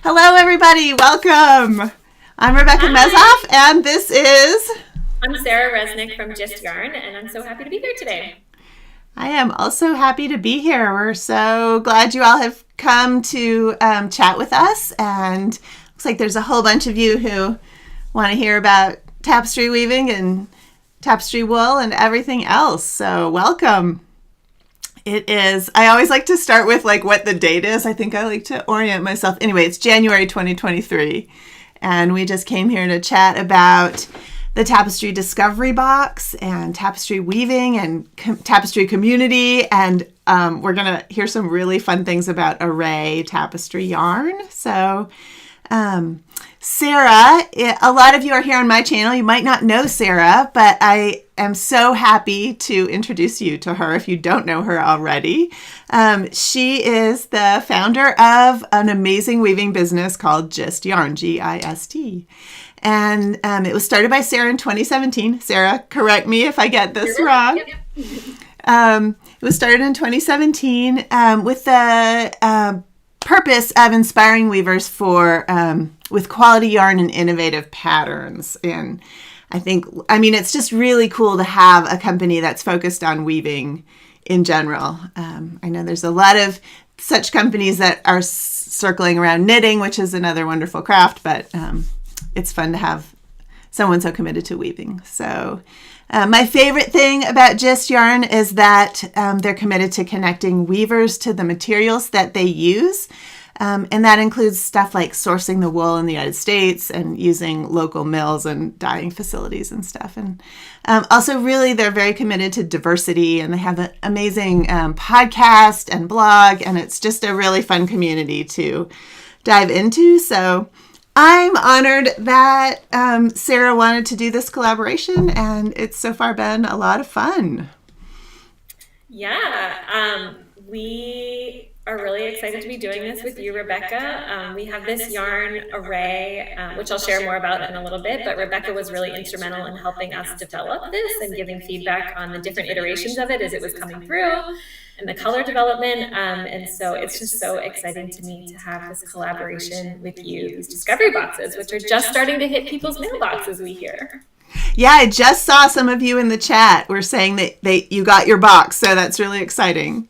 Hello, everybody. Welcome. I'm Rebecca Mezoff, and this is... I'm Sarah Resnick from Just Yarn, and I'm so happy to be here today. I am also happy to be here. We're so glad you all have come to chat with us, and looks like there's a whole bunch of you who want to hear about tapestry weaving and tapestry wool and everything else. So welcome. It is, I always like to start with like what the date is. I think I like to orient myself. Anyway, it's January 2023, and we just came here to chat about the Tapestry Discovery Box and tapestry weaving and tapestry community. And we're going to hear some really fun things about array tapestry yarn. So Sarah, a lot of you are here on my channel. You might not know Sarah, but I am so happy to introduce you to her if you don't know her already. She is the founder of an amazing weaving business called Just Yarn, G-I-S-T. And it was started by Sarah in 2017. Sarah, correct me if I get this wrong. It was started in 2017 with the purpose of inspiring weavers for with quality yarn and innovative patterns. And I mean, it's just really cool to have a company that's focused on weaving in general. I know there's a lot of such companies that are circling around knitting, which is another wonderful craft, but it's fun to have someone so committed to weaving. So my favorite thing about Just Yarn is that they're committed to connecting weavers to the materials that they use. And that includes stuff like sourcing the wool in the United States and using local mills and dyeing facilities and stuff. And also really, they're very committed to diversity, and they have an amazing podcast and blog, and it's just a really fun community to dive into. So I'm honored that Sarah wanted to do this collaboration, and it's so far been a lot of fun. Yeah, we are really excited to be doing this with you, Rebecca. We have this yarn array, which I'll share more about in a little bit, but Rebecca was really instrumental in helping us develop this and giving feedback on the different iterations of it as it was coming through and the color development. And so it's just so exciting to me to have this collaboration with you, these discovery boxes, which are just starting to hit people's mailboxes, we hear. Yeah, I just saw some of you in the chat were saying that you got your box, so that's really exciting.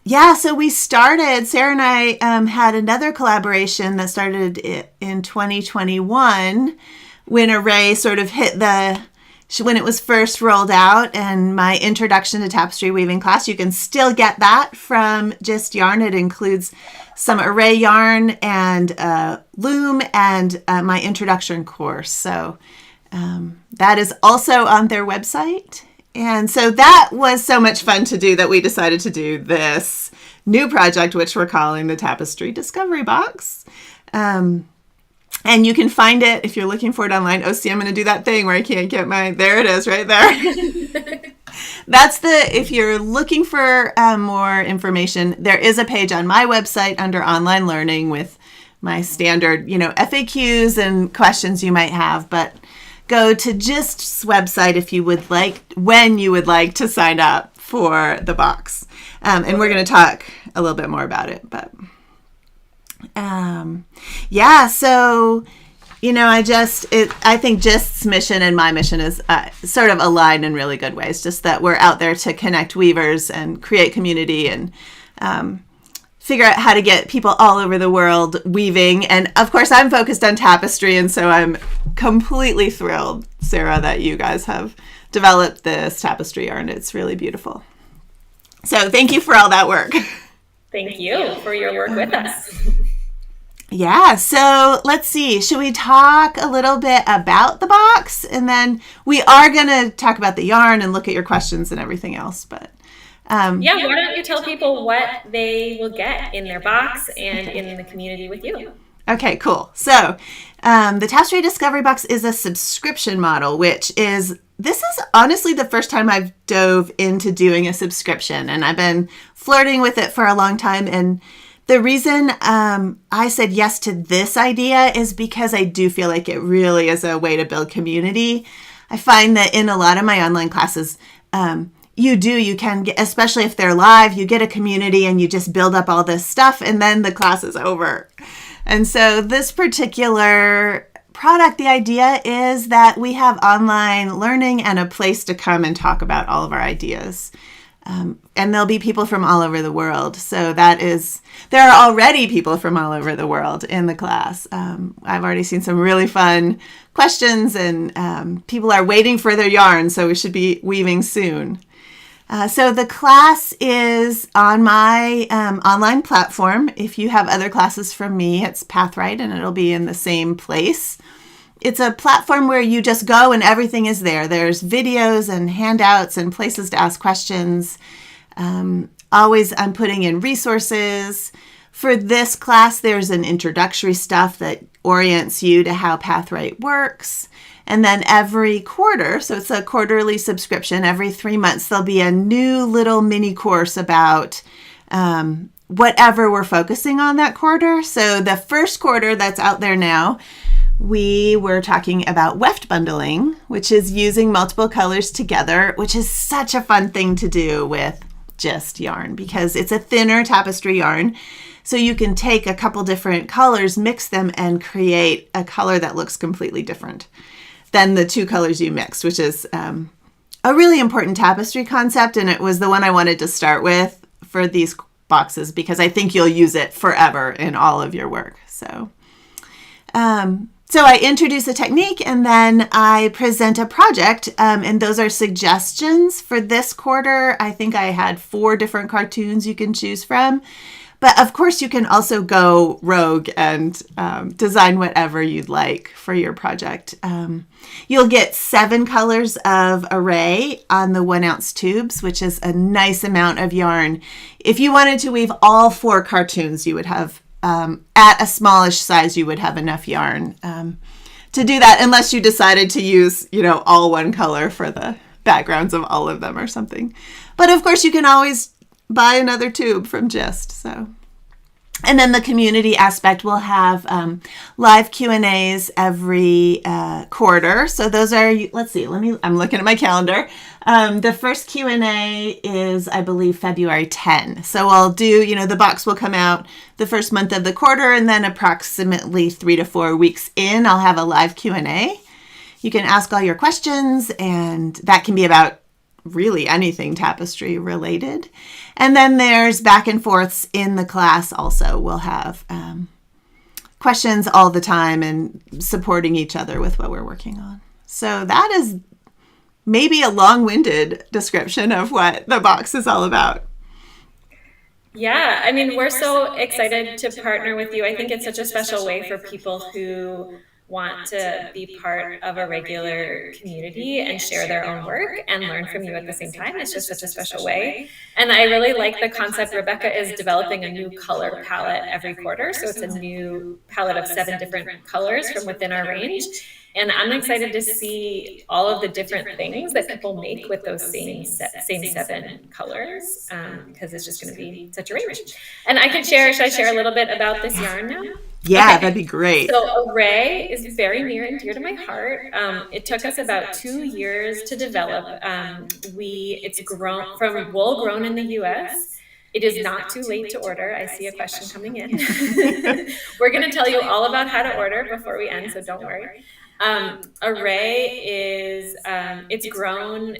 Yeah, so we started, Sarah and I had another collaboration that started in 2021 when Array sort of hit when it was first rolled out, and my introduction to tapestry weaving class. You can still get that from Just Yarn. It includes some Array yarn and loom and my introduction course. So that is also on their website. And so that was so much fun to do that we decided to do this new project, which we're calling the Tapestry Discovery Box. And you can find it if you're looking for it online. Oh, see, I'm going to do that thing where I can't get there it is right there. If you're looking for more information, there is a page on my website under online learning with my standard, FAQs and questions you might have, but go to Just's website when you would like to sign up for the box. And we're going to talk a little bit more about it. But so, I think Just's mission and my mission is sort of aligned in really good ways. Just that we're out there to connect weavers and create community and figure out how to get people all over the world weaving. And of course, I'm focused on tapestry, and so I'm completely thrilled, Sarah, that you guys have developed this tapestry yarn. It's really beautiful. So thank you for all that work. Thank you for your work with us. Yeah, so let's see. Should we talk a little bit about the box? And then we are going to talk about the yarn and look at your questions and everything else, but why don't you tell people what they will get in their box and in the community with you? Okay, cool. So the Tapestry Discovery Box is a subscription model, this is honestly the first time I've dove into doing a subscription, and I've been flirting with it for a long time. And the reason I said yes to this idea is because I do feel like it really is a way to build community. I find that in a lot of my online classes, you do. You can get, especially if they're live, you get a community and you just build up all this stuff and then the class is over. And so this particular product, the idea is that we have online learning and a place to come and talk about all of our ideas. And there'll be people from all over the world. So there are already people from all over the world in the class. I've already seen some really fun questions, and people are waiting for their yarn, so we should be weaving soon. So the class is on my online platform. If you have other classes from me, it's Pathright, and it'll be in the same place. It's a platform where you just go and everything is there. There's videos and handouts and places to ask questions. Always I'm putting in resources. For this class, there's an introductory stuff that orients you to how Pathright works. And then every quarter, so it's a quarterly subscription, every 3 months, there'll be a new little mini course about whatever we're focusing on that quarter. So the first quarter that's out there now, we were talking about weft bundling, which is using multiple colors together, which is such a fun thing to do with just yarn because it's a thinner tapestry yarn. So you can take a couple different colors, mix them, and create a color that looks completely different than the two colors you mixed, which is a really important tapestry concept. And it was the one I wanted to start with for these boxes because I think you'll use it forever in all of your work. So I introduce a technique and then I present a project, and those are suggestions for this quarter. I think I had 4 different cartoons you can choose from. But of course, you can also go rogue and design whatever you'd like for your project. You'll get 7 colors of array on the 1 ounce tubes, which is a nice amount of yarn. If you wanted to weave all 4 cartoons, you would have at a smallish size, you would have enough yarn to do that, unless you decided to use, all 1 color for the backgrounds of all of them or something. But of course, you can always buy another tube from Gist. And then the community aspect will have live Q&As every quarter. So those are, let's see, I'm looking at my calendar. The first Q&A is, I believe, February 10. So I'll do, the box will come out the first month of the quarter, and then approximately 3 to 4 weeks in, I'll have a live Q&A. You can ask all your questions, and that can be about really anything tapestry related. And then there's back and forths in the class also. We'll have questions all the time and supporting each other with what we're working on. So that is maybe a long-winded description of what the box is all about. Yeah, I mean, we're so excited to partner with you. I think it's such a special way for people who want to be part of a regular community and share their own work and learn from you at the same time. It's just such a special way. And I really like the concept. Rebecca is developing a new color palette every quarter. So it's a new palette of 7 different colors from within our range. And I'm excited to see all of the different things that people make with those same 7 colors, because it's just going to be such a range. And should I share a little bit about this yarn now? Yeah, okay. That'd be great. So array is very near and dear to my heart. It took us about 2 years to develop. It's grown from wool grown in the U.S. It is not too late to order. I see a question coming in. We're going to tell you all about how to order before we end, so don't worry. Array is, it's grown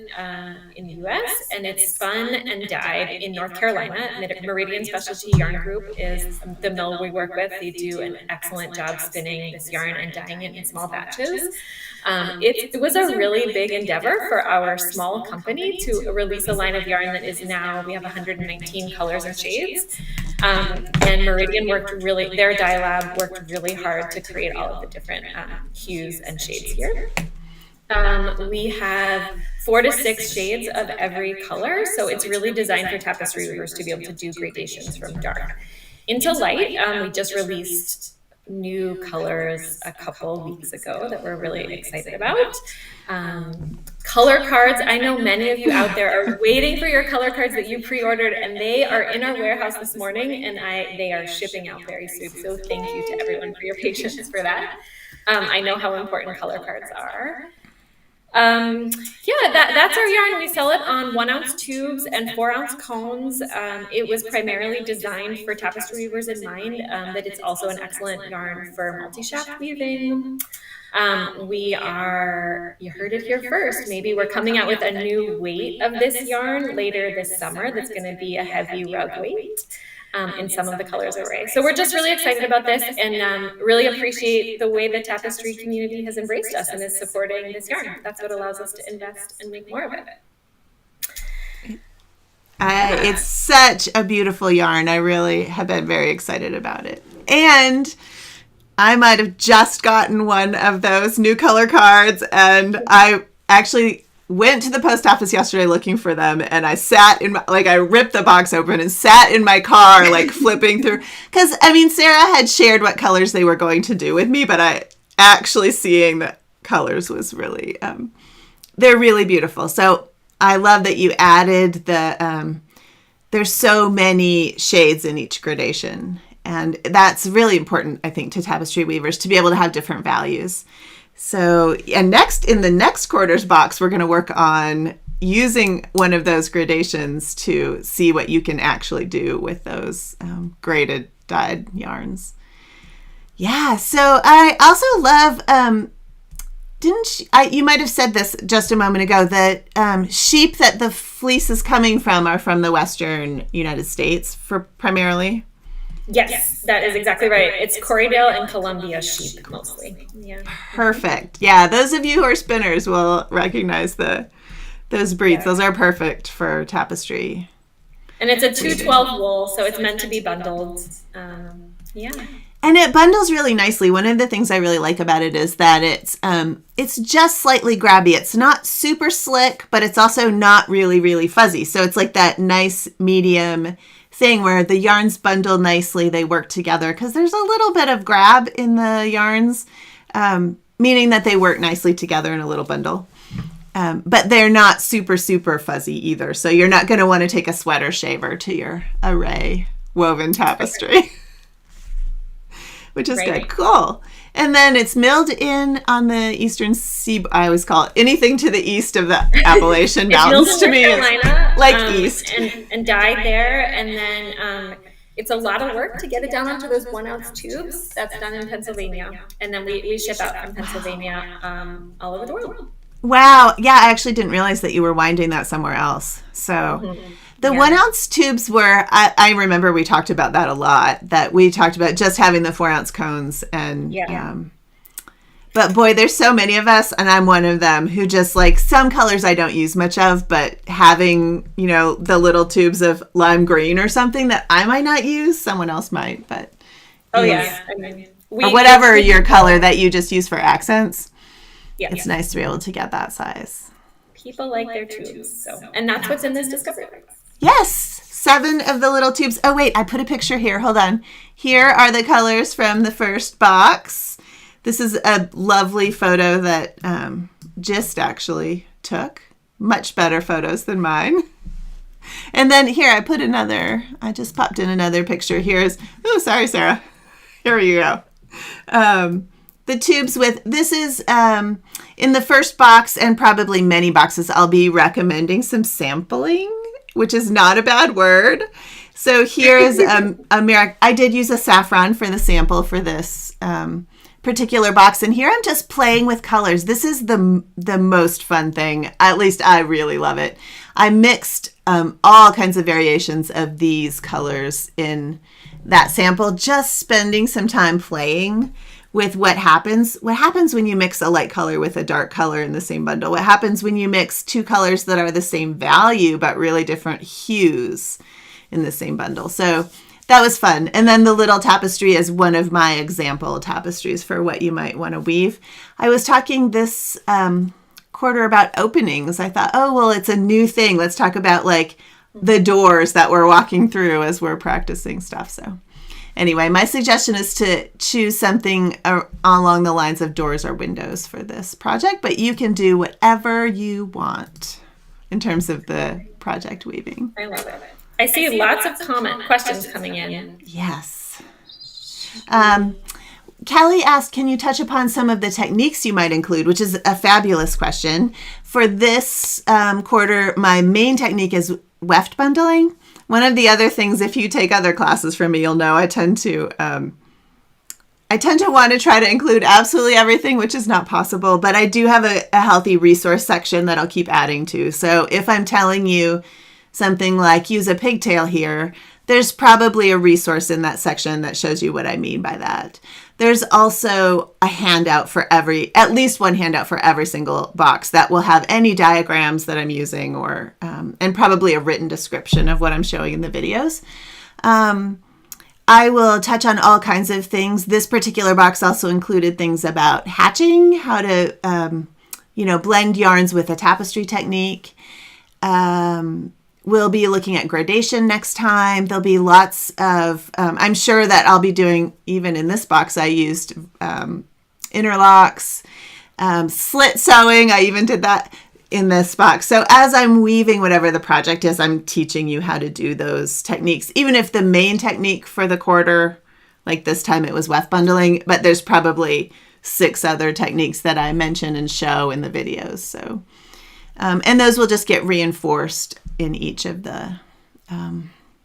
in the U.S. and it's spun and dyed in North Carolina. Meridian Specialty Yarn Group is the mill we work with. They do an excellent job spinning this yarn and dyeing it in small batches. It was a really big endeavor for our small company to release a line of yarn that is now, we have 119 colors and shades. And Meridian their dye lab worked really hard to create all of the different hues and shades here. We have 4 to 6 shades of every color, so it's really designed for tapestry weavers to be able to do gradations from dark into light. We just released new colors a couple weeks ago that we're really excited about. Color cards. I know many of you out there are waiting for your color cards that you pre-ordered, and they are in our warehouse this morning, and they are shipping out very soon. So thank you to everyone for your patience for that. I know how important color cards are. Yeah, that's our yarn. We sell it on 1 ounce tubes and 4 ounce cones. It was primarily designed for tapestry weavers in mind, that it's also an excellent yarn for multi-shaft weaving. You heard it here first. Maybe we're coming out with a new weight of this yarn later this summer that's going to be a heavy rug weight. In some of the colors array. So we're just really excited about this and really appreciate the way the tapestry community has embraced us and is supporting this yarn. That's what allows us to invest and make more of it. It's such a beautiful yarn. I really have been very excited about it. And I might have just gotten one of those new color cards, and I actually went to the post office yesterday looking for them, and I sat in I ripped the box open and sat in my car flipping through, because Sarah had shared what colors they were going to do with me, but I actually seeing the colors was really they're really beautiful. So I love that you added there's so many shades in each gradation, and that's really important, I think, to tapestry weavers to be able to have different values. So, and in the next quarter's box, we're going to work on using one of those gradations to see what you can actually do with those graded dyed yarns. Yeah, so I also love, you might have said this just a moment ago, that sheep that the fleece is coming from are from the Western United States primarily? Yes, that is exactly right. It's Corriedale and Columbia sheep mostly. Yeah. Perfect. Yeah, those of you who are spinners will recognize those breeds. Yeah. Those are perfect for tapestry. And it's a 212 wool, so it's meant to be bundled. Yeah. And it bundles really nicely. One of the things I really like about it is that it's just slightly grabby. It's not super slick, but it's also not really, really fuzzy. So it's like that nice medium thing where the yarns bundle nicely, they work together, because there's a little bit of grab in the yarns, meaning that they work nicely together in a little bundle. But they're not super, super fuzzy either. So you're not going to want to take a sweater shaver to your array woven tapestry, which is good. Cool. And then it's milled in on the eastern seaboard. I always call it anything to the east of the Appalachian Mountains to me. East. And dyed there. And then it's a lot of work to get it down onto those 1 ounce tubes. That's done in Pennsylvania. And then we ship out from Pennsylvania all over the world. Wow. Yeah, I actually didn't realize that you were winding that somewhere else. So the 1 ounce tubes were, I remember we talked about that a lot, that we talked about just having the 4 ounce cones. And but boy, there's so many of us, and I'm one of them, who just some colors I don't use much of, but having, the little tubes of lime green or something that I might not use, someone else might, but. Oh, yeah. Or whatever your color that you just use for accents. Yeah. It's nice to be able to get that size. People like their tubes. And that's what's in this Discovery Box. Yes. 7 of the little tubes. Oh, wait, I put a picture here. Hold on. Here are the colors from the first box. This is a lovely photo that Gist actually took. Much better photos than mine. And then here, I just popped in another picture. Sorry, Sarah. Here you go. The tubes this is in the first box, and probably many boxes, I'll be recommending some sampling, which is not a bad word. So here is I did use a saffron for the sample for this particular box, and here I'm just playing with colors. This is the most fun thing. At least I really love it. I mixed all kinds of variations of these colors in that sample, just spending some time playing with what happens when you mix a light color with a dark color in the same bundle. What happens when you mix 2 colors that are the same value but really different hues in the same bundle. So that was fun. And then the little tapestry is one of my example tapestries for what you might want to weave. I was talking this quarter about openings. I thought, it's a new thing. Let's talk about the doors that we're walking through as we're practicing stuff. So anyway, my suggestion is to choose something along the lines of doors or windows for this project, but you can do whatever you want in terms of the project weaving. I love it. I see lots of questions coming in. Yes. Kelly asked, can you touch upon some of the techniques you might include, which is a fabulous question. For this quarter, my main technique is weft bundling. One of the other things, if you take other classes from me, you'll know I tend to want to try to include absolutely everything, which is not possible, but I do have a healthy resource section that I'll keep adding to. So if I'm telling you something like use a pigtail here, there's probably a resource in that section that shows you what I mean by that. There's also a handout for at least one handout for every single box that will have any diagrams that I'm using or, and probably a written description of what I'm showing in the videos. I will touch on all kinds of things. This particular box also included things about hatching, how to, blend yarns with a tapestry technique. We'll be looking at gradation next time. There'll be lots of, I'm sure that I'll be doing, even in this box, I used interlocks, slit sewing. I even did that in this box. So as I'm weaving whatever the project is, I'm teaching you how to do those techniques. Even if the main technique for the quarter, like this time it was weft bundling, but there's probably 6 other techniques that I mention and show in the videos. So, and those will just get reinforced in each of the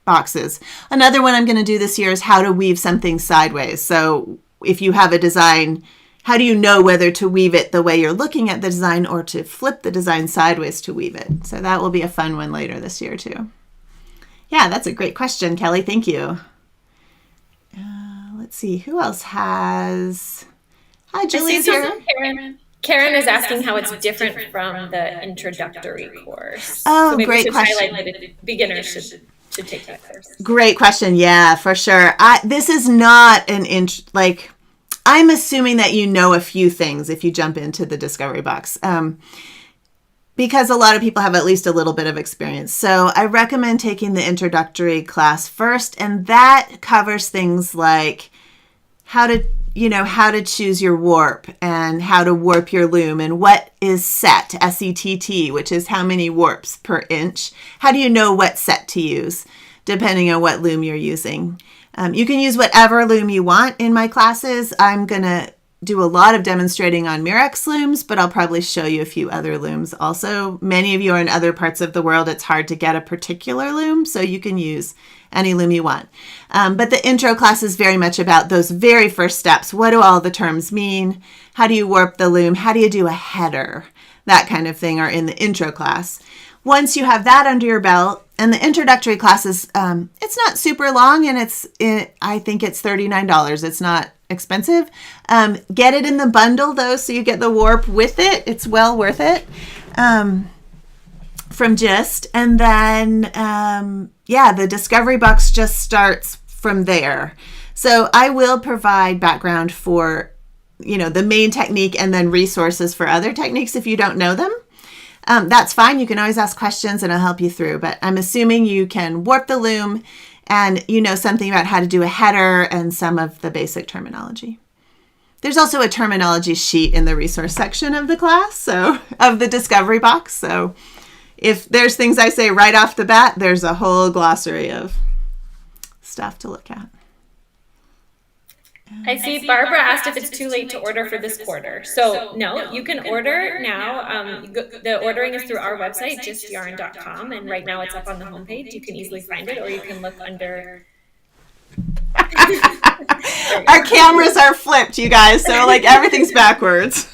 boxes. Another one I'm going to do this year is how to weave something sideways. So if you have a design, how do you know whether to weave it the way you're looking at the design or to flip the design sideways to weave it? So that will be a fun one later this year too. Yeah, that's a great question, Kelly. Thank you. Let's see, who else has... Hi, Julie's here. Karen is asking how it's different from the introductory course. Oh, so maybe great question. Highlight that beginners should take that course. Great question. Yeah, for sure. This is not an I'm assuming that you know a few things if you jump into the Discovery Box, because a lot of people have at least a little bit of experience. So I recommend taking the introductory class first, and that covers things like how to choose your warp and how to warp your loom and what is set, S-E-T-T, which is how many warps per inch. How do you know what set to use depending on what loom you're using? You can use whatever loom you want in my classes. I'm going to do a lot of demonstrating on Murex looms, but I'll probably show you a few other looms also. Many of you are in other parts of the world. It's hard to get a particular loom, so you can use any loom you want. But the intro class is very much about those very first steps. What do all the terms mean? How do you warp the loom? How do you do a header? That kind of thing are in the intro class. Once you have that under your belt, and the introductory class is, it's not super long, and I think it's $39. It's not expensive. Get it in the bundle though, so you get the warp with it. It's well worth it. From Gist, and then the Discovery Box just starts from there. So I will provide background for the main technique and then resources for other techniques if you don't know them. That's fine. You can always ask questions and I'll help you through, but I'm assuming you can warp the loom and you know something about how to do a header and some of the basic terminology. There's also a terminology sheet in the resource section of the class, of the Discovery Box. So if there's things I say right off the bat, there's a whole glossary of stuff to look at. I see Barbara asked if it's too late to order for this quarter. So no, you can order now. The ordering is through our website, justyarn.com, and right now it's up on the homepage. You can easily find it, or you can look under... Our cameras are flipped, you guys, so everything's backwards.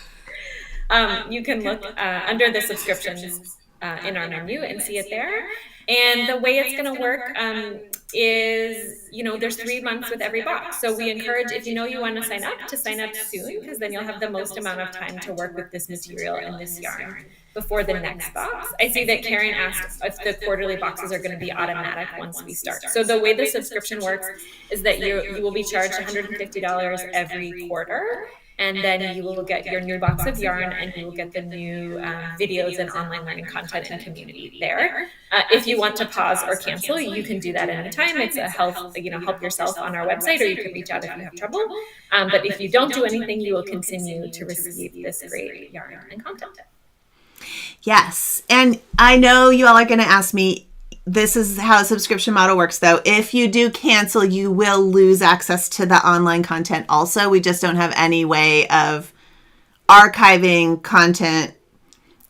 You can look under the subscriptions in our menu and see it there. And the way it's going to work is, there's 3 months with every box. So we encourage, if you want to sign up soon, because then you'll have the most amount of time to work with this material and this yarn before the next box. I see that Karen asked if the quarterly boxes are going to be automatic once we start. So the way the subscription works is that you will be charged $150 every quarter. And then you will get your new box of yarn, and you will get the new videos and online learning content and community there. If you want to pause or cancel, you can do that anytime. It's a help yourself on our website, or you can reach out if you have trouble. But if you don't do anything, you will continue to receive this great yarn and content. Yes. And I know you all are going to ask me, this is how a subscription model works, though. If you do cancel, you will lose access to the online content also. We just don't have any way of archiving content.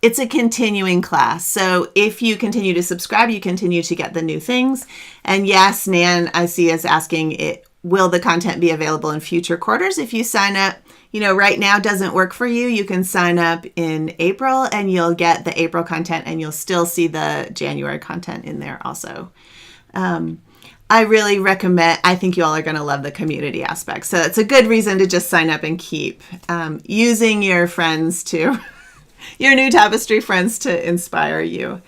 It's a continuing class. So if you continue to subscribe, you continue to get the new things. And yes, Nan, I see, is asking, will the content be available in future quarters? If you sign up, right now doesn't work for you, you can sign up in April and you'll get the April content and you'll still see the January content in there also. I really recommend, I think you all are going to love the community aspect. So it's a good reason to just sign up and keep using your friends your new Tapestry friends to inspire you.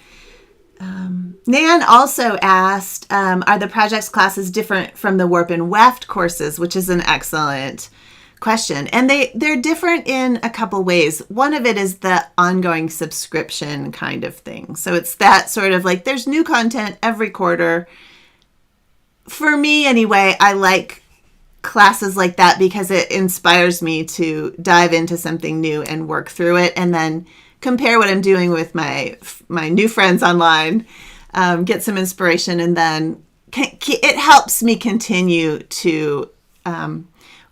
Nan also asked, are the projects classes different from the Warp and Weft courses, which is an excellent question. And they're different in a couple ways. One of it is the ongoing subscription kind of thing. So it's that sort of like there's new content every quarter. For me anyway, I like classes like that because it inspires me to dive into something new and work through it and then compare what I'm doing with my new friends online, get some inspiration, and then it helps me continue to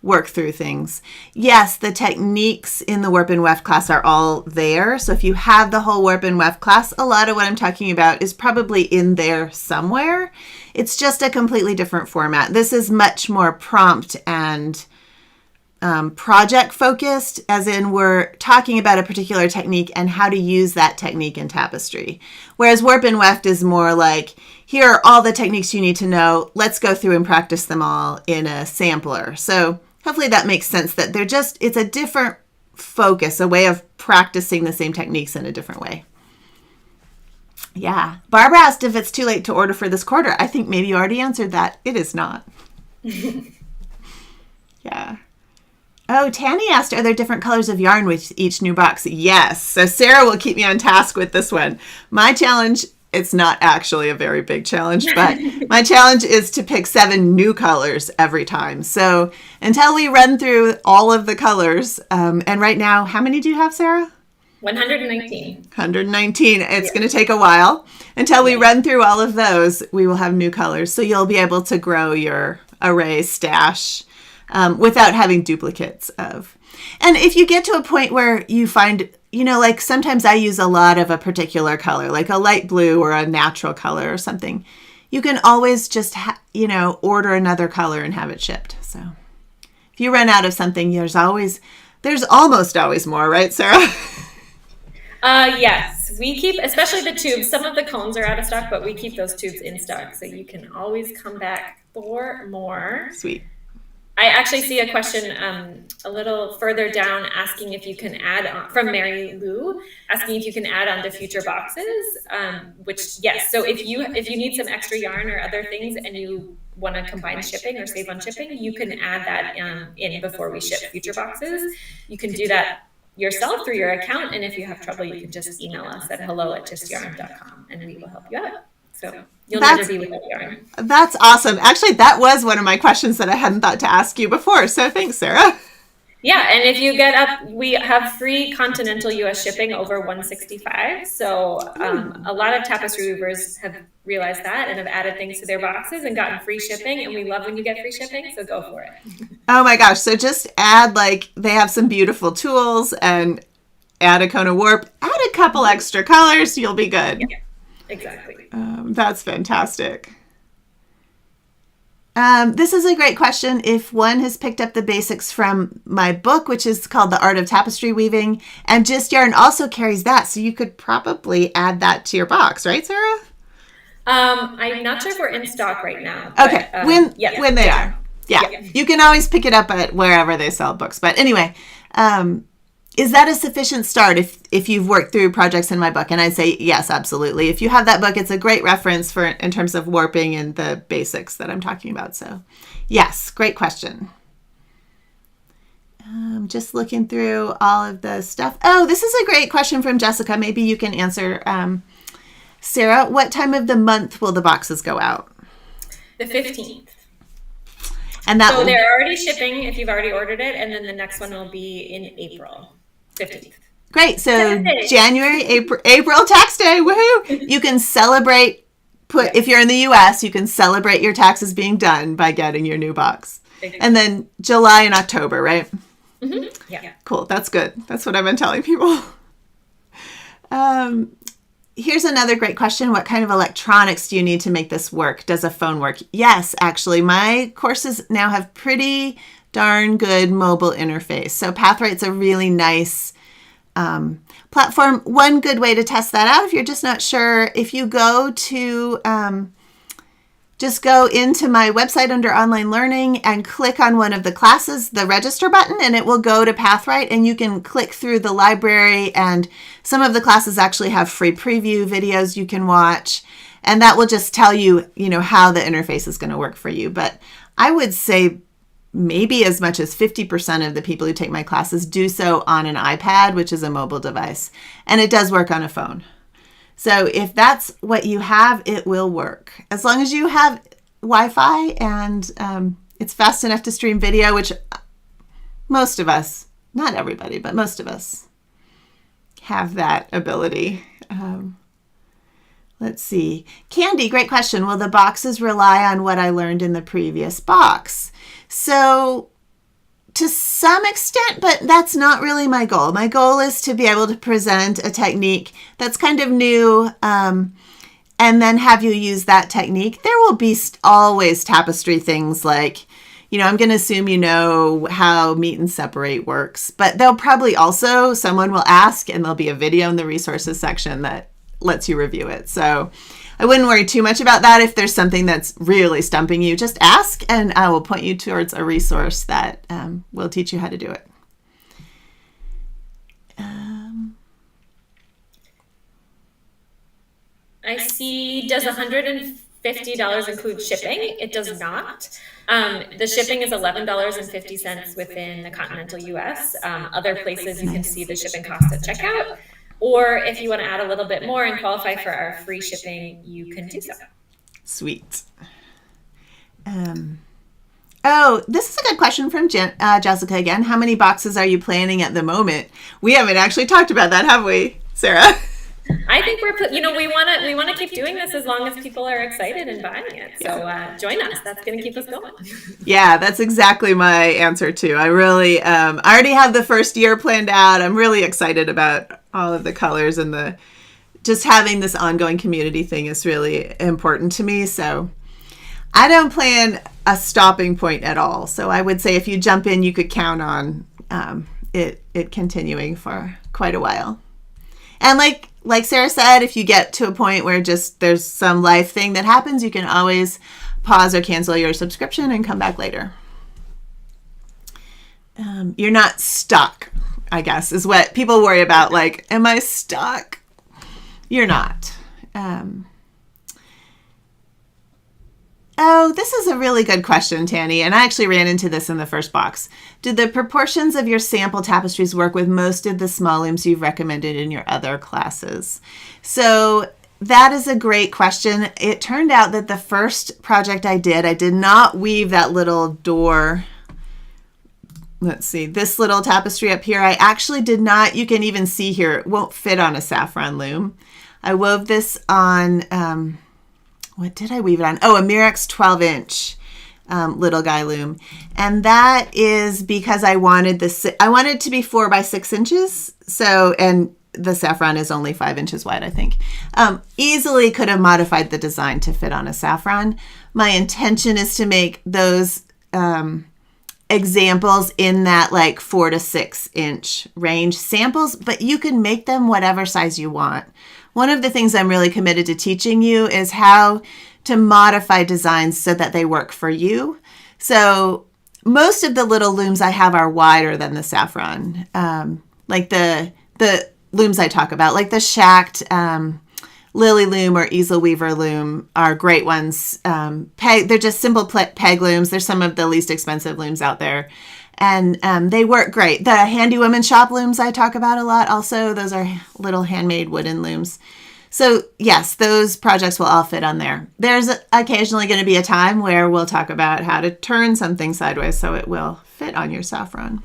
work through things. Yes, the techniques in the Warp and Weft class are all there. So if you have the whole Warp and Weft class, a lot of what I'm talking about is probably in there somewhere. It's just a completely different format. This is much more prompt and project focused, as in we're talking about a particular technique and how to use that technique in Tapestry. Whereas Warp and Weft is more like, here are all the techniques you need to know. Let's go through and practice them all in a sampler. So hopefully that makes sense that it's a different focus, a way of practicing the same techniques in a different way. Yeah. Barbara asked if it's too late to order for this quarter. I think maybe you already answered that. It is not. Yeah. Oh, Tanny asked, are there different colors of yarn with each new box? Yes. So Sarah will keep me on task with this one. My challenge, it's not actually a very big challenge, but my challenge is to pick 7 new colors every time. So until we run through all of the colors, and right now, how many do you have, Sarah? 119. 119. It's going to take a while. Until we run through all of those, we will have new colors. So you'll be able to grow your array stash without having duplicates of. And if you get to a point where you find, like sometimes I use a lot of a particular color, like a light blue or a natural color or something, you can always just, order another color and have it shipped. So if you run out of something, there's almost always more, right, Sarah? Yes, we keep, especially the tubes. Some of the cones are out of stock, but we keep those tubes in stock. So you can always come back for more. Sweet. I actually see a question a little further down asking if you can add on, from Mary Lou, asking if you can add on to future boxes, which yes. So if you need some extra yarn or other things and you want to combine shipping or save on shipping, you can add that in before we ship future boxes. You can do that yourself through your account, and if you have trouble, you can just email us at hello@justyarn.com and we will help you out. So you'll never be without yarn. That's awesome. Actually, that was one of my questions that I hadn't thought to ask you before. So thanks, Sarah. Yeah, and if you get up, we have free continental U.S. shipping over $165. So a lot of tapestry weavers have realized that and have added things to their boxes and gotten free shipping. And we love when you get free shipping, so go for it. Oh my gosh. So just add, they have some beautiful tools and add a cone of warp, add a couple extra colors, you'll be good. Yeah, exactly. That's fantastic. This is a great question. If one has picked up the basics from my book, which is called The Art of Tapestry Weaving, and Just Yarn also carries that, so you could probably add that to your box, right, Sarah? I'm not sure if we're in stock right now. But, okay, when they are. Yeah, you can always pick it up at wherever they sell books. But anyway, is that a sufficient start if you've worked through projects in my book? And I'd say yes, absolutely. If you have that book, it's a great reference in terms of warping and the basics that I'm talking about. So yes, great question. Just looking through all of the stuff. Oh, this is a great question from Jessica. Maybe you can answer. Sarah, what time of the month will the boxes go out? The 15th. And so they're already shipping if you've already ordered it, and then the next one will be in April 15th. Great. So January, April tax day. Woohoo! You can celebrate if you're in the US, you can celebrate your taxes being done by getting your new box. Exactly. And then July and October, right? Mm-hmm. Yeah. Cool. That's good. That's what I've been telling people. Here's another great question. What kind of electronics do you need to make this work? Does a phone work? Yes, actually, my courses now have pretty darn good mobile interface. So Pathwright's a really nice platform. One good way to test that out, if you're just not sure, if you go to just go into my website under online learning and click on one of the classes, the register button, and it will go to Pathwright, and you can click through the library, and some of the classes actually have free preview videos you can watch, and that will just tell you, how the interface is going to work for you. But I would say maybe as much as 50% of the people who take my classes do so on an iPad, which is a mobile device, and it does work on a phone. So if that's what you have, it will work. As long as you have Wi-Fi and it's fast enough to stream video, which most of us, not everybody, but most of us have that ability. Let's see. Candy, great question. Will the boxes rely on what I learned in the previous box? So to some extent, but that's not really my goal. My goal is to be able to present a technique that's kind of new, and then have you use that technique. There will be always tapestry things like, I'm going to assume you know how meet and separate works, but they'll probably also, someone will ask, and there'll be a video in the resources section that lets you review it. So I wouldn't worry too much about that. If there's something that's really stumping you, just ask, and I will point you towards a resource that will teach you how to do it. I see, does $150 include shipping? It does not. The shipping is $11.50 within the continental US. Other places you can see the shipping cost at checkout. Or if you want to add a little bit more and qualify for our free shipping, you can do so. Sweet. This is a good question from Jessica again. How many boxes are you planning at the moment? We haven't actually talked about that, have we, Sarah? I think we want to keep doing this as long as people are excited and buying it. So join us. That's going to keep us going. Yeah, that's exactly my answer too. I really, I already have the first year planned out. I'm really excited about all of the colors, and just having this ongoing community thing is really important to me. So I don't plan a stopping point at all. So I would say if you jump in, you could count on it continuing for quite a while. And like Sarah said, if you get to a point where just there's some life thing that happens, you can always pause or cancel your subscription and come back later. You're not stuck, I guess, is what people worry about. Like, am I stuck? You're not. This is a really good question, Tanny, and I actually ran into this in the first box. Did the proportions of your sample tapestries work with most of the small looms you've recommended in your other classes? So that is a great question. It turned out that the first project I did not weave that little door. Let's see, this little tapestry up here, I actually did not, you can even see here, it won't fit on a saffron loom. I wove this on, what did I weave it on? Oh, a Mirex 12-inch little guy loom. And that is because I wanted it to be 4 by 6 inches. So, and the saffron is only 5 inches wide, I think. Easily could have modified the design to fit on a saffron. My intention is to make those examples in that 4 to 6 inch range samples, but you can make them whatever size you want. One of the things I'm really committed to teaching you is how to modify designs so that they work for you. So most of the little looms I have are wider than the saffron. Like the looms I talk about, like the shacked Lily loom or easel weaver loom are great ones. They're just simple peg looms. They're some of the least expensive looms out there. And they work great. The Handy Women Shop looms I talk about a lot also, those are little handmade wooden looms. So yes, those projects will all fit on there. There's occasionally going to be a time where we'll talk about how to turn something sideways so it will fit on your saffron.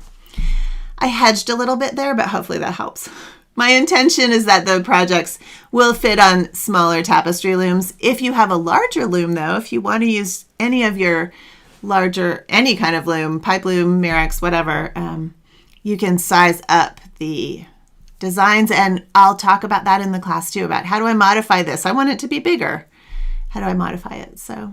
I hedged a little bit there, but hopefully that helps. My intention is that the projects will fit on smaller tapestry looms. If you have a larger loom, though, if you want to use any of your larger, any kind of loom, pipe loom, Mirex, whatever, you can size up the designs. And I'll talk about that in the class too, about how do I modify this? I want it to be bigger. How do I modify it? So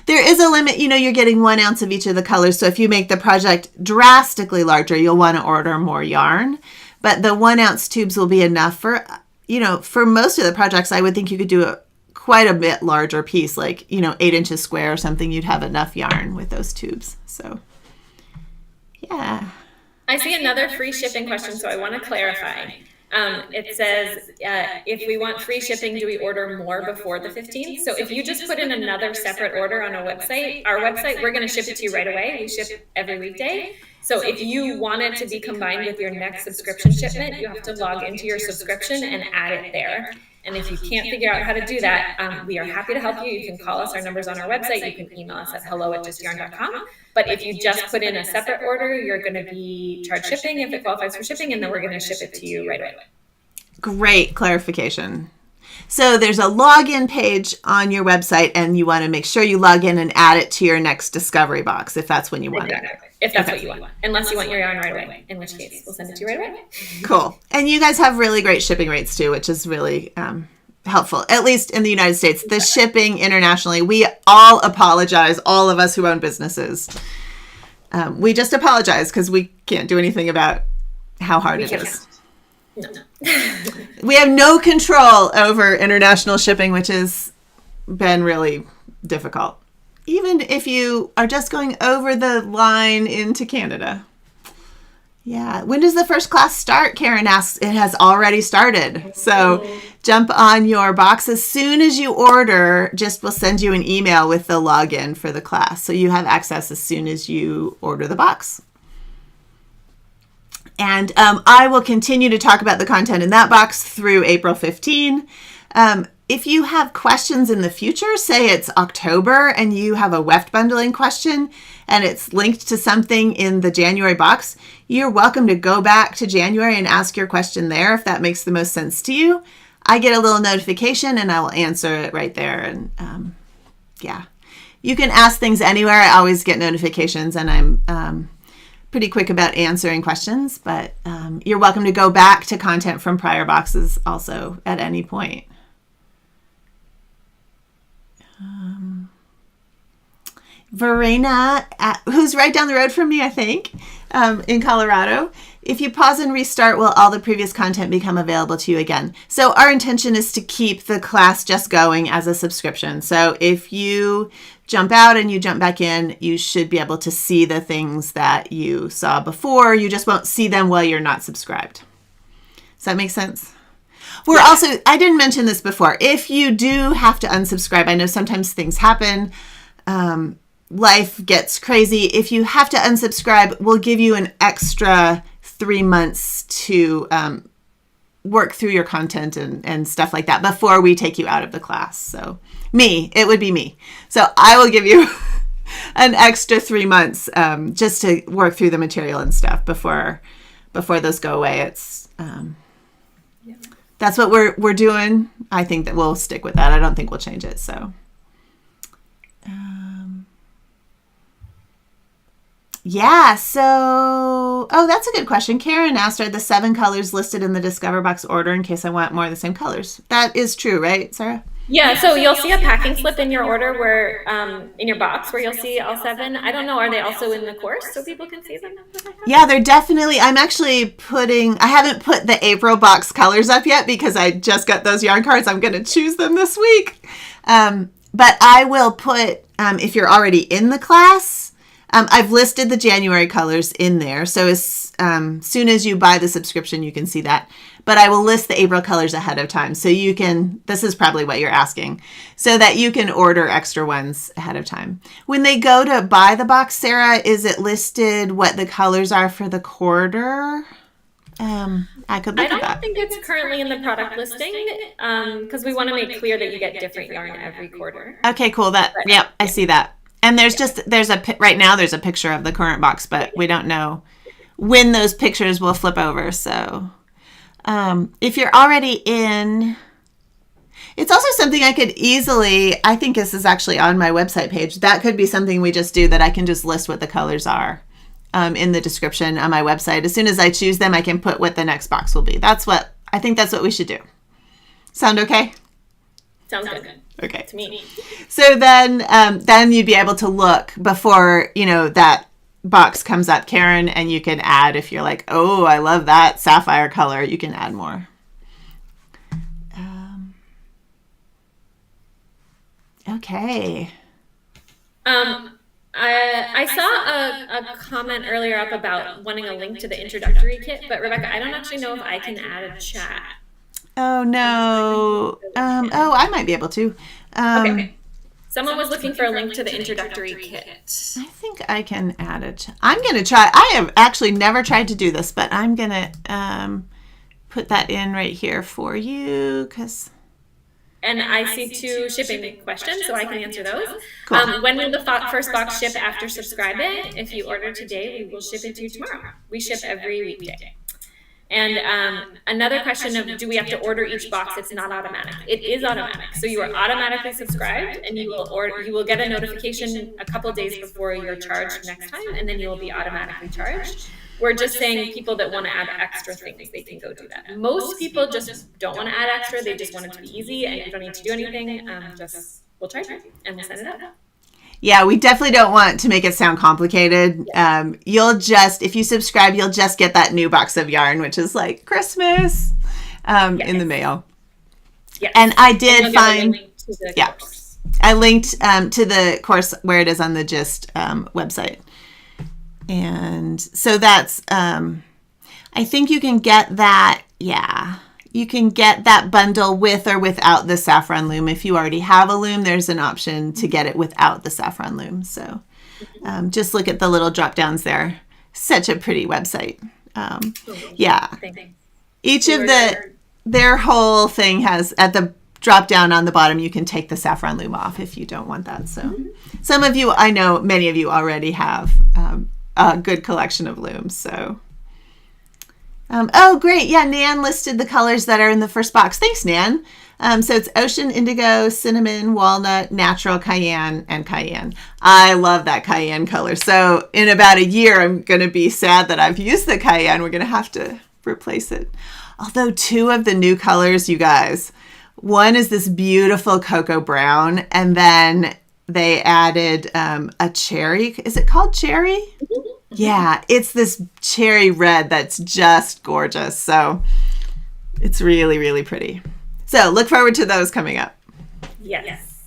there is a limit. You're getting 1 ounce of each of the colors. So if you make the project drastically larger, you'll want to order more yarn. But the 1 ounce tubes will be enough for, for most of the projects. I would think you could do quite a bit larger piece, like, 8 inches square or something. You'd have enough yarn with those tubes. So, yeah. I see another free shipping question, so I want to clarify. It says, if we want free shipping, do we order more before the 15th? So if you just put in another separate order on our website, we're going to ship it to you right away. We ship every weekday. So if you want it to be combined with your next subscription shipment, you have to log into your subscription and add it there. And if you can't figure out how to do that, we are happy to help you. You can call us. Our number's on our website. You can email us at hello@justyarn.com. But if you just put in a separate order, you're going to be charged shipping if it qualifies for shipping, and then we're going to ship it to you right away. Great clarification. So there's a login page on your website, and you want to make sure you log in and add it to your next Discovery Box if that's when you want it. If that's what you want. Unless you want your yarn right away, in which case we'll send it to you right away. Cool. And you guys have really great shipping rates too, which is really helpful, at least in the United States. The shipping internationally, we all apologize, all of us who own businesses. We just apologize because we can't do anything about how hard it is. No. We have no control over international shipping, which has been really difficult. Even if you are just going over the line into Canada. Yeah. When does the first class start? Karen asks. It has already started. So jump on your box as soon as you order. We'll send you an email with the login for the class. So you have access as soon as you order the box. And I will continue to talk about the content in that box through April 15. If you have questions in the future, say it's October and you have a weft bundling question and it's linked to something in the January box, you're welcome to go back to January and ask your question there if that makes the most sense to you. I get a little notification and I will answer it right there. And yeah, you can ask things anywhere. I always get notifications and I'm pretty quick about answering questions, but you're welcome to go back to content from prior boxes also at any point. Verena, who's right down the road from me, I think, in Colorado. If you pause and restart, will all the previous content become available to you again? So our intention is to keep the class just going as a subscription. So if you jump out and you jump back in, you should be able to see the things that you saw before. You just won't see them while you're not subscribed. Does that make sense? We're also, I didn't mention this before, if you do have to unsubscribe, I know sometimes things happen, life gets crazy. If you have to unsubscribe, we'll give you an extra 3 months to work through your content and stuff like that before we take you out of the class. So it would be me. So I will give you an extra 3 months just to work through the material and stuff before those go away. It's that's what we're doing. I think that we'll stick with that. I don't think we'll change it. So yeah, so, that's a good question. Karen asked, are the 7 colors listed in the Discover Box order in case I want more of the same colors? That is true, right, Sarah? Yeah, so you'll see a packing slip in your order where, in your box where you'll see all 7. I don't know, are they also in the course so people can see them? Yeah, they're definitely, I haven't put the April box colors up yet because I just got those yarn cards. I'm going to choose them this week. But I will put, if you're already in the class, I've listed the January colors in there. So as soon as you buy the subscription, you can see that. But I will list the April colors ahead of time. So you can, this is probably what you're asking, so that you can order extra ones ahead of time. When they go to buy the box, Sarah, is it listed what the colors are for the quarter? I could look at that. I don't think it's currently in the product listing because we want to make clear that you get different yarn every quarter. Okay, cool. I see that. And right now there's a picture of the current box, but we don't know when those pictures will flip over. So if you're already in, it's also something I could easily, I think this is actually on my website page. That could be something we just do, that I can just list what the colors are in the description on my website. As soon as I choose them, I can put what the next box will be. I think that's what we should do. Sound okay? Sounds good. Okay. To me. So then you'd be able to look before, that box comes up, Karen, and you can add, if you're like, oh, I love that sapphire color, you can add more. Okay. I saw a comment earlier up about wanting a link to the introductory kit, but Rebecca, I don't actually know if I can add a chat. Oh, no. I might be able to. Okay. Someone was looking for a link to the introductory kit. I think I can add it. I'm going to try. I have actually never tried to do this, but I'm going to put that in right here for you because... And I see 2 shipping questions, so I can answer those. Cool. When will the first box ship after subscribing? If you order today, we will ship it to you tomorrow. We ship every weekday. And another question of, do we have to order each box? It's not automatic. It is automatic. So you are automatically subscribed, and you will get a notification a couple days before you're charged next time, and then you will be automatically charged. We're just saying people that want to add extra things, they can go do that. Most people just don't want to add extra. They just want it to be easy, and you don't need to do anything. We'll charge you, and we'll send it out. Yeah, we definitely don't want to make it sound complicated. If you subscribe, you'll just get that new box of yarn, which is like Christmas, in the mail. Yes. And I did find, course. I linked to the course where it is on the GIST website. And so that's, I think you can get that, you can get that bundle with or without the saffron loom. If you already have a loom, there's an option to get it without the saffron loom. So just look at the little drop downs there. Such a pretty website. Each of their whole thing has, at the drop down on the bottom, you can take the saffron loom off if you don't want that. So some of you, I know many of you already have a good collection of looms. So oh, great. Yeah, Nan listed the colors that are in the first box. Thanks, Nan. So it's Ocean Indigo, Cinnamon, Walnut, Natural, Cayenne, and Cayenne. I love that Cayenne color. So in about a year, I'm going to be sad that I've used the Cayenne. We're going to have to replace it. Although 2 of the new colors, you guys, one is this beautiful cocoa brown, and then they added a cherry. Is it called cherry? Yeah, it's this cherry red that's just gorgeous. So it's really, really pretty. So look forward to those coming up. Yes.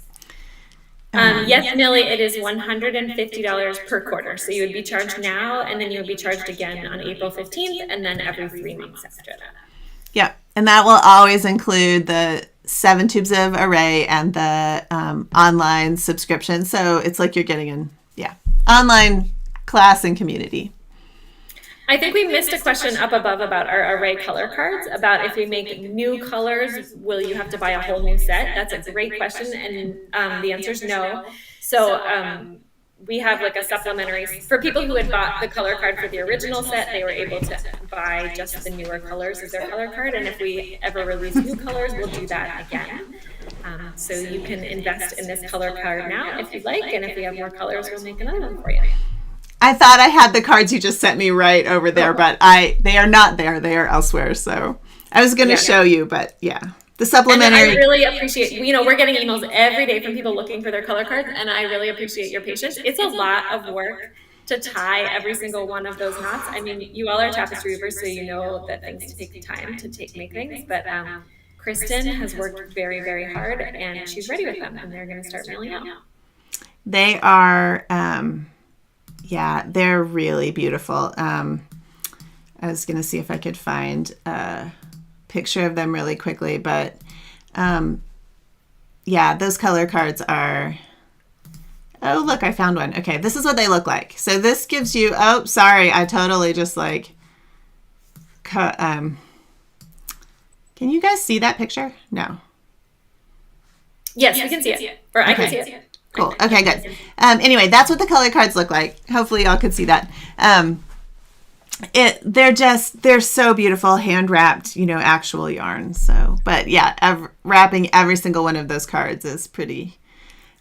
Yes, Millie, it is $150 per quarter. So you would be charged now, and then you would be charged again on April 15th, and then every 3 months after that. Yeah, and that will always include the 7 tubes of array and the online subscription. So it's like you're getting an online class and community. I think we missed a question up above about our array color cards, about if we make new colors, will you have to buy a whole new set? That's a great question, and the answer is no. So we have like a supplementary, for people who had bought the color card for the original set, they were able to buy just the newer colors as their color card, and if we ever release new colors, we'll do that again. So you can invest in this color card now if you'd like, and if we have more colors, we'll make another one for you. I thought I had the cards you just sent me right over there, but they are not there. They are elsewhere. So I was going to show you, but the supplementary. And I really appreciate, we're getting emails every day from people looking for their color cards, and I really appreciate your patience. It's a lot of work to tie every single one of those knots. I mean, you all are tapestry weavers, so you know that things take time to make things, but Kristen has worked very, very hard, and she's ready with them, and they're going to start mailing out. They are... they're really beautiful. I was going to see if I could find a picture of them really quickly, but those color cards are... Oh, look, I found one. Okay, this is what they look like. So this gives you... Oh, sorry, I totally just can you guys see that picture? No. Yes, we can see it. Or I can see it. Cool. Okay, good. Anyway, that's what the color cards look like. Hopefully y'all could see that. they're so beautiful, hand wrapped, actual yarn. So, but yeah, wrapping every single one of those cards is pretty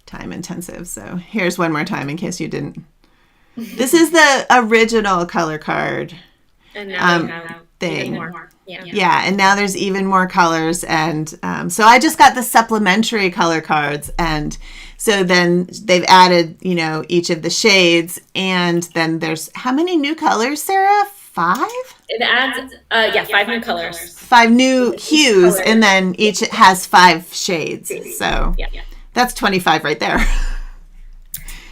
time intensive. So here's one more time in case you didn't. This is the original color card. And now we have even more. Yeah, and now there's even more colors. And so I just got the supplementary color cards. And so then they've added, each of the shades. And then there's, how many new colors, Sarah? 5? It adds, 5 new colors. 5 new hues, and then each has 5 shades. So that's 25 right there.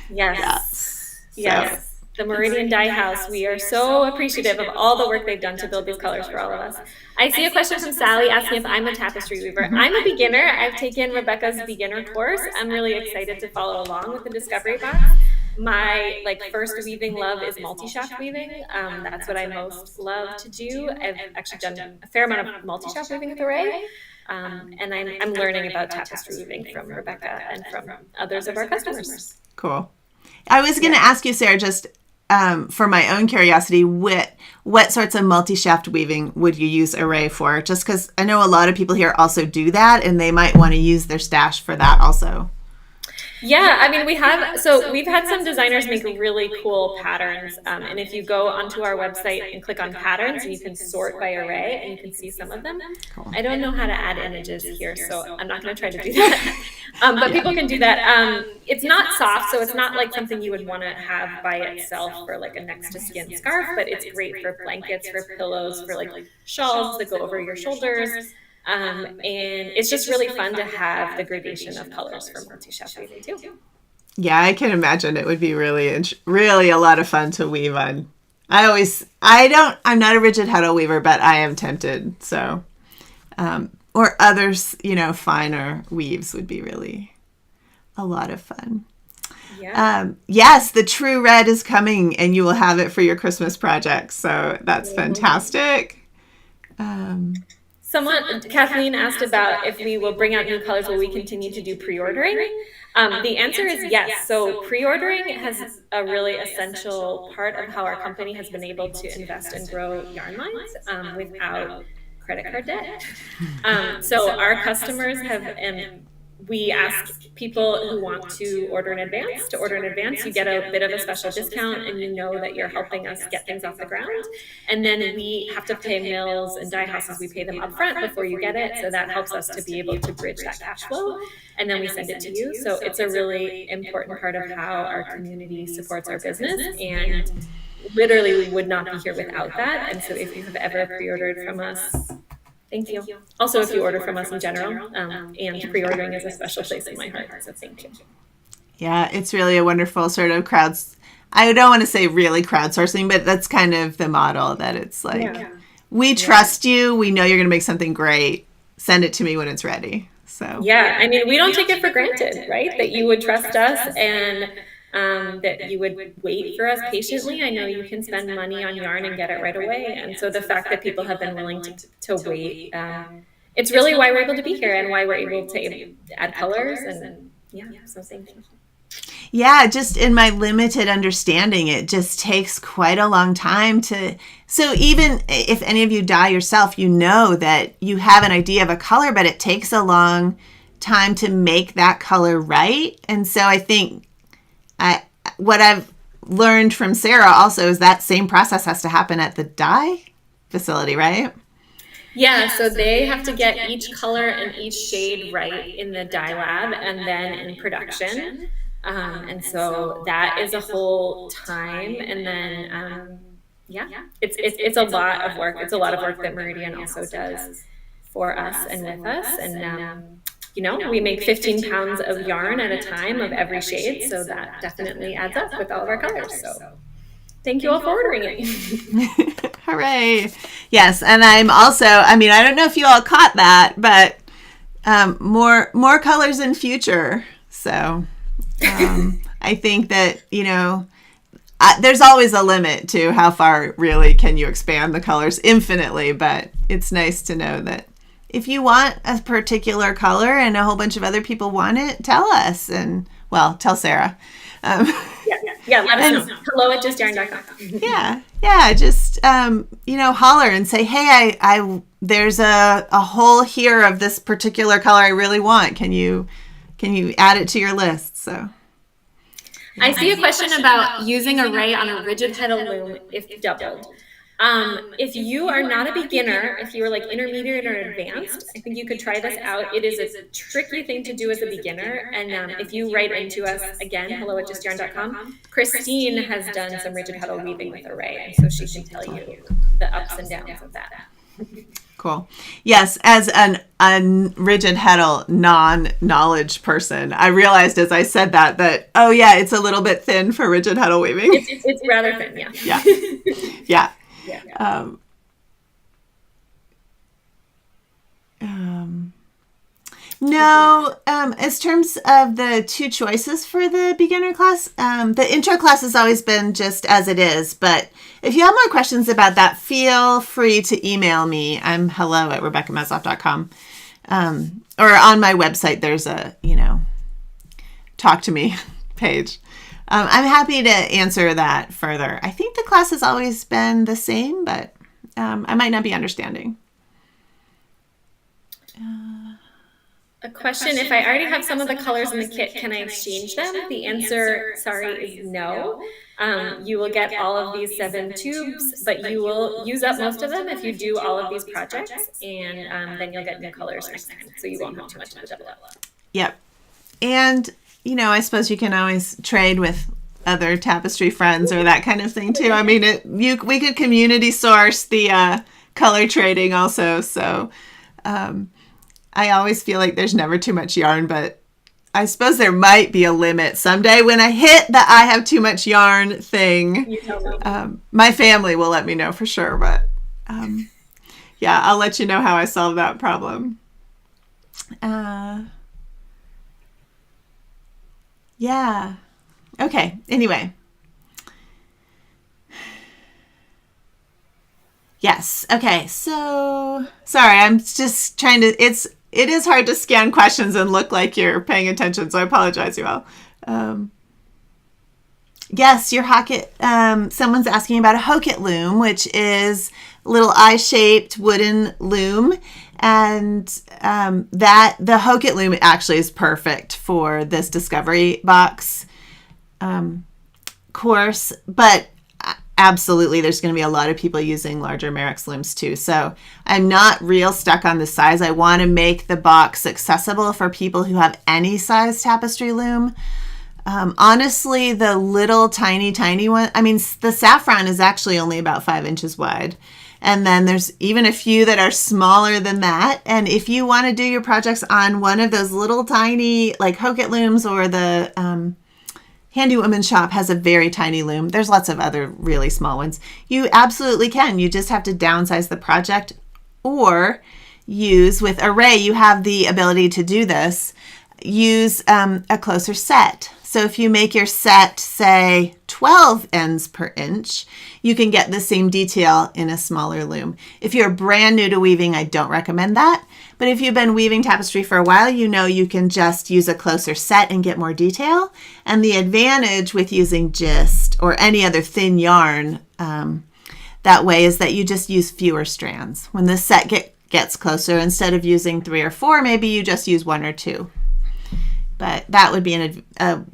Yes. Yes. The Meridian Dye House, we are so appreciative of all the work they've done to build these colors for all of us. I see a question from Sally asking if I'm a tapestry weaver. I'm a beginner. I've taken Rebecca's beginner course. I'm really excited to follow along with the Discovery Box. My first weaving love is multi-shaft weaving. That's what I most love to do. I've actually done a fair amount of multi-shaft weaving with Array. And I'm learning about tapestry weaving from Rebecca and from others of our customers. Cool. I was going to ask you, Sarah, just for my own curiosity, what sorts of multi-shaft weaving would you use Array for? Just because I know a lot of people here also do that, and they might want to use their stash for that also. Yeah, I mean, we've had some designers make really cool patterns. And if you go onto our website and click on patterns, you can sort by array and you can see some of them. Cool. I don't know how to add images here, so I'm not going to try to do that. But people can do that. It's not soft, so it's not like something you would want to have by itself for a next to skin scarf, but it's great for blankets, for pillows, for shawls that go over your shoulders. And it's just really fun to have the gradation of colors for multi-shaft weaving too. Yeah, I can imagine it would be really, really a lot of fun to weave on. I'm not a rigid heddle weaver, but I am tempted. So, or others, finer weaves would be really a lot of fun. Yeah. Yes, the True Red is coming, and you will have it for your Christmas project. So that's fantastic. Kathleen asked about if we will bring out new colors, will we continue to do pre-ordering? The answer is yes. So pre-ordering has a really essential part of how our company has been able to invest and grow yarn lines without credit card debt. So our customers we ask people who want to order in advance to order in advance. You get a bit of a special discount, and you know that you're helping us get things off the ground. And then we have to pay mills and dye houses. We pay them up front before you get it. So that helps us to be able to bridge that cash flow. And then we send it to you. So it's a really important part of how our community supports our business. And literally, we would not be here without that. And so if you have ever pre-ordered from us, thank you. Also, if you order from us in general, and pre-ordering is a special place in my heart, so thank you. Yeah, it's really a wonderful sort of I don't want to say really crowdsourcing, but that's kind of the model that it's we trust you, we know you're going to make something great, send it to me when it's ready. So yeah, I mean, we don't take it for granted, right? That you would trust us and that you would wait for us patiently. I know you can spend money on yarn and get it right away. And so the fact that people have been willing to wait, it's really why we're able to be here and why we're able to add colors. And so thank you. Yeah, just in my limited understanding, it just takes quite a long time so even if any of you dye yourself, you know that you have an idea of a color, but it takes a long time to make that color right. And so I think what I've learned from Sarah also is that same process has to happen at the dye facility, right? Yeah, so they have to get each color and each shade right in the dye lab and then in production. And so that is a whole time. And then, it's a lot of work. It's a lot of work that Meridian also does for us and with us. And, we make 15 pounds of yarn at a time of every shade. So that definitely adds up with all of our colors. So thank you all for ordering it. Hooray. Yes. And I'm also, I don't know if you all caught that, but more colors in future. So I think that, there's always a limit to how far really can you expand the colors infinitely. But it's nice to know that if you want a particular color and a whole bunch of other people want it, tell us. And, tell Sarah. Yeah, let us know. Hello@justyarn.com. Yeah. Just, holler and say, hey, I there's a hole here of this particular color I really want. Can you add it to your list? So. I see a question about using array on a rigid heddle loom if doubled. If you are not a beginner, if you are like intermediate or advanced, I think you could try this out. It is a tricky thing to do as a beginner. And if you write into us again, hello@justyarn.com, Christine has done some rigid heddle weaving with array. And so she can tell you the ups and downs of that. Cool. Yes, as an rigid heddle non-knowledge person, I realized as I said that oh yeah, it's a little bit thin for rigid heddle weaving. It's rather thin, yeah. Yeah. No, as terms of the two choices for the beginner class, the intro class has always been just as it is. But if you have more questions about that, feel free to email me. I'm hello@rebeccamezoff.com. Or on my website, there's a, talk to me page. I'm happy to answer that further. I think the class has always been the same, but I might not be understanding. A question, if I already have some of the colors in the kit, can I exchange them? The answer, sorry, is no. You will get all of these 7 tubes, but you will use up most of them if you do all of these projects, and then you'll get new colors next time, so you won't have too much to double up. Yep. And, I suppose you can always trade with other tapestry friends or that kind of thing too. I mean, we could community source the color trading also, so I always feel like there's never too much yarn, but I suppose there might be a limit someday when I hit the I have too much yarn thing. My family will let me know for sure, but I'll let you know how I solve that problem. Okay, anyway. Yes. Okay. So sorry, I'm just trying to, it is hard to scan questions and look like you're paying attention. So I apologize, you all. Yes, your Hocket, someone's asking about a Hocket loom, which is a little eye-shaped wooden loom. And the Hocket loom actually is perfect for this Discovery Box course, but absolutely, there's going to be a lot of people using larger Merrick's looms too. So I'm not real stuck on the size. I want to make the box accessible for people who have any size tapestry loom. Honestly, the little tiny one, I mean, the saffron is actually only about 5 inches wide. And then there's even a few that are smaller than that. And if you want to do your projects on one of those little tiny, like Hocket looms, or the Handy Woman's Shop has a very tiny loom. There's lots of other really small ones. You absolutely can. You just have to downsize the project, or use with Array. You have the ability to do this. Use a closer set. So if you make your set, say, 12 ends per inch, you can get the same detail in a smaller loom. If you're brand new to weaving, I don't recommend that. But if you've been weaving tapestry for a while, you can just use a closer set and get more detail. And the advantage with using gist or any other thin yarn that way is that you just use fewer strands. When the set gets closer, instead of using 3 or 4, maybe you just use 1 or 2. But that would be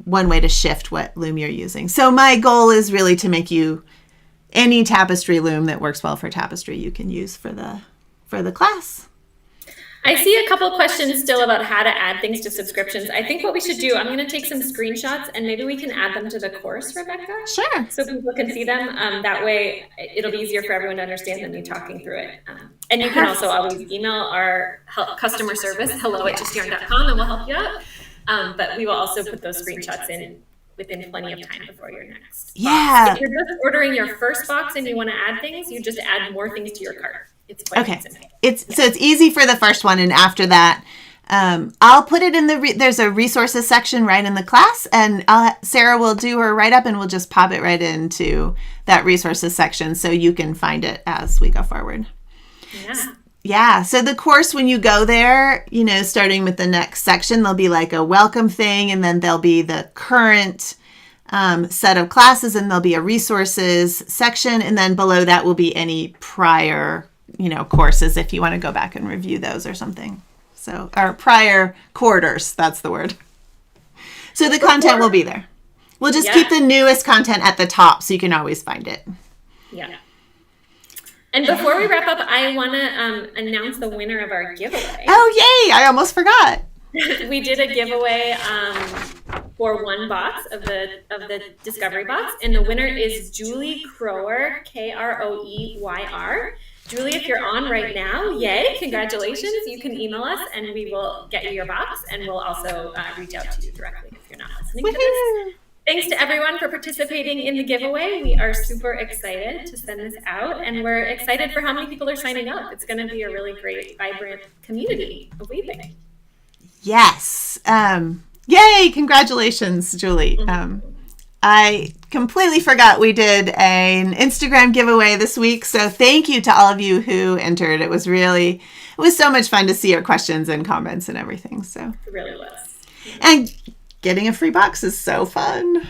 one way to shift what loom you're using. So my goal is really to make you any tapestry loom that works well for tapestry you can use for the class. I see a couple questions still about how to add things to subscriptions. I think what we should do, I'm going to take some screenshots and maybe we can add them to the course, Rebecca. Sure. So people can see them. That way it'll be easier for everyone to understand than me talking through it. And you can also always email our customer service, hello@justyarn.com, and we'll help you out. But we will also put those screenshots in within plenty of time before your next box. Yeah. If you're just ordering your first box and you want to add things, you just add more things to your cart. It's quite simple. So it's easy for the first one, and after that, I'll put it in there's a resources section right in the class, and Sarah will do her write-up, and we'll just pop it right into that resources section so you can find it as we go forward. Yeah. So the course, when you go there, starting with the next section, there'll be like a welcome thing, and then there'll be the current set of classes, and there'll be a resources section. And then below that will be any prior, courses if you want to go back and review those or something. So, or prior quarters, that's the word. So the content will be there. We'll just keep the newest content at the top so you can always find it. Yeah. And before we wrap up, I want to announce the winner of our giveaway. Oh, yay! I almost forgot. We did a giveaway for one box of the Discovery Box, and the winner is Julie Crower, Kroeyr. Julie, if you're on right now, yay, congratulations. You can email us and we will get you your box, and we'll also reach out to you directly if you're not listening to this. Thanks to everyone for participating in the giveaway. We are super excited to send this out, and we're excited for how many people are signing up. It's going to be a really great, vibrant community of weaving. Yes. Yay, congratulations, Julie. I completely forgot we did an Instagram giveaway this week, so thank you to all of you who entered. It was so much fun to see your questions and comments and everything. So it really was. And getting a free box is so fun.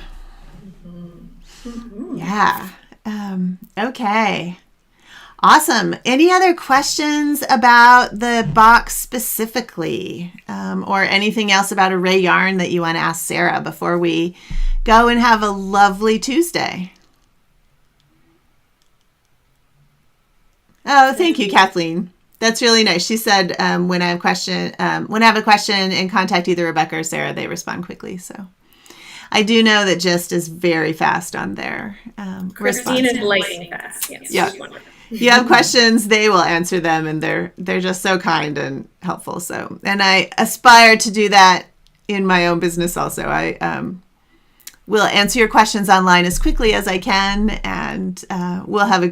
Yeah. Okay. Awesome. Any other questions about the box specifically, or anything else about array yarn that you want to ask Sarah before we go and have a lovely Tuesday? Oh, thank you, Kathleen. That's really nice. She said, when I have a question and contact either Rebecca or Sarah, they respond quickly. So I do know that Gist is very fast on their Christine is lightning fast. Yes. Yeah. You have questions, they will answer them, and they're just so kind and helpful. So, and I aspire to do that in my own business also. I will answer your questions online as quickly as I can, and we'll have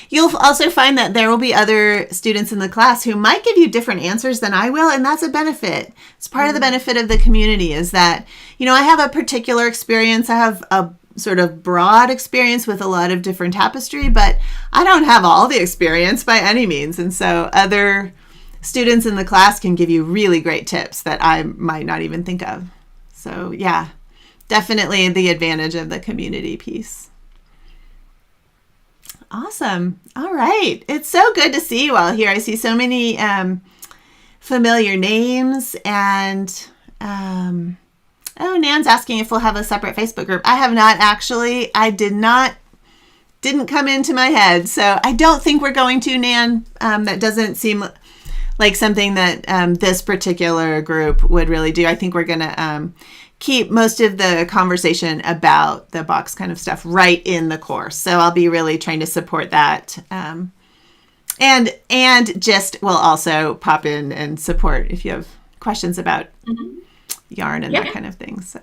you'll also find that there will be other students in the class who might give you different answers than I will, and that's a benefit. It's part of the benefit of the community is that, I have a particular experience. I have a sort of broad experience with a lot of different tapestry, but I don't have all the experience by any means. And so other students in the class can give you really great tips that I might not even think of. So yeah, definitely the advantage of the community piece. Awesome. All right. It's so good to see you all here. I see so many familiar names, and Nan's asking if we'll have a separate Facebook group. I have not actually. Didn't come into my head. So I don't think we're going to, Nan. That doesn't seem like something that this particular group would really do. I think we're going to keep most of the conversation about the box kind of stuff right in the course. So I'll be really trying to support that. And Gist will also pop in and support if you have questions about yarn and that kind of thing. So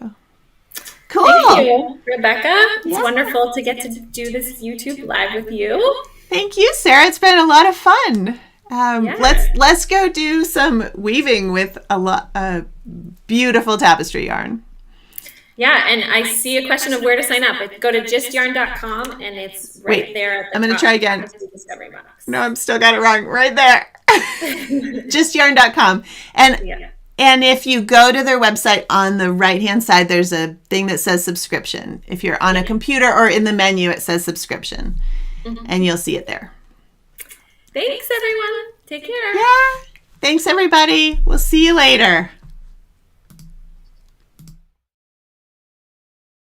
cool. Thank you, Rebecca. It's wonderful to get to do this YouTube live with you. Thank you, Sarah. It's been a lot of fun. Let's go do some weaving with a beautiful tapestry yarn. Yeah, and I see a question of where to sign up. Go to gistyarn.com, and it's right there. At the I'm going to try again. Discovery Box. No, I'm still got it wrong. Right there. gistyarn.com. And if you go to their website, on the right-hand side, there's a thing that says subscription. If you're on a computer or in the menu, it says subscription. And you'll see it there. Thanks, everyone. Take care. Yeah. Thanks, everybody. We'll see you later.